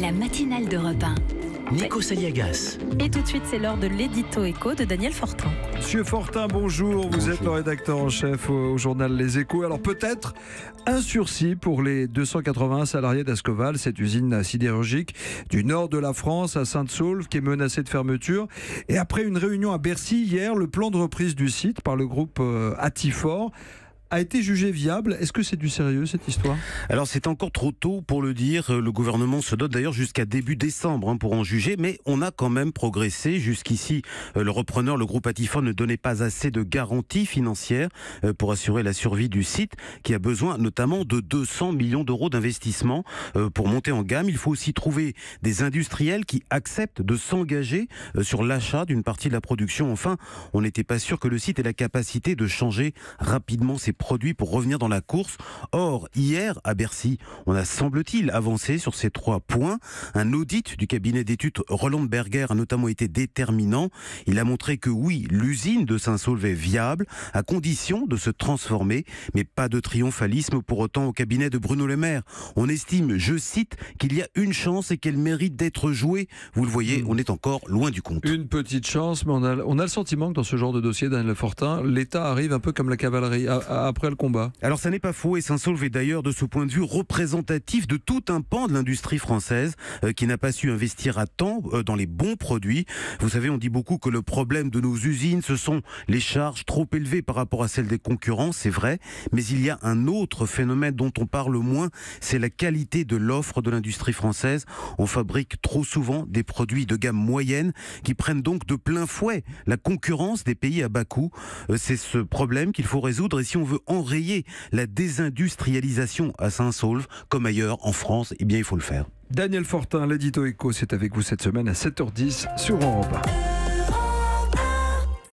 La matinale d'Europe 1. Nico Saliagas. Et tout de suite, c'est l'heure de l'édito écho de Daniel Fortin. Monsieur Fortin, bonjour. Vous êtes le rédacteur en chef au journal Les Échos. Alors peut-être un sursis pour les 280 salariés d'Ascoval, cette usine sidérurgique du nord de la France à Sainte-Saulve qui est menacée de fermeture. Et après une réunion à Bercy hier, le plan de reprise du site par le groupe Atifort a été jugé viable. Est-ce que c'est du sérieux cette histoire ? Alors c'est encore trop tôt pour le dire. Le gouvernement se dote d'ailleurs jusqu'à début décembre pour en juger, mais on a quand même progressé. Jusqu'ici, le repreneur, le groupe Atifort, ne donnait pas assez de garanties financières pour assurer la survie du site, qui a besoin notamment de 200 millions d'euros d'investissement. Pour monter en gamme, il faut aussi trouver des industriels qui acceptent de s'engager sur l'achat d'une partie de la production. Enfin, on n'était pas sûr que le site ait la capacité de changer rapidement ses produits pour revenir dans la course. Or, hier, à Bercy, on a, semble-t-il, avancé sur ces 3 points. Un audit du cabinet d'études Roland Berger a notamment été déterminant. Il a montré que oui, l'usine de Saint-Saulve est viable, à condition de se transformer, mais pas de triomphalisme pour autant au cabinet de Bruno Le Maire. On estime, je cite, qu'il y a une chance et qu'elle mérite d'être jouée. Vous le voyez, on est encore loin du compte. Une petite chance, mais on a le sentiment que dans ce genre de dossier, Daniel Fortin, l'État arrive un peu comme la cavalerie après le combat. Alors ça n'est pas faux, et Saint-Saulve est d'ailleurs de ce point de vue représentatif de tout un pan de l'industrie française qui n'a pas su investir à temps dans les bons produits. Vous savez, on dit beaucoup que le problème de nos usines, ce sont les charges trop élevées par rapport à celles des concurrents, c'est vrai, mais il y a un autre phénomène dont on parle moins, c'est la qualité de l'offre de l'industrie française. On fabrique trop souvent des produits de gamme moyenne qui prennent donc de plein fouet la concurrence des pays à bas coût. C'est ce problème qu'il faut résoudre, et si on veut enrayer la désindustrialisation à Saint-Saulve, comme ailleurs en France, eh bien il faut le faire. Daniel Fortin, l'édito écho, c'est avec vous cette semaine à 7h10 sur Europe 1.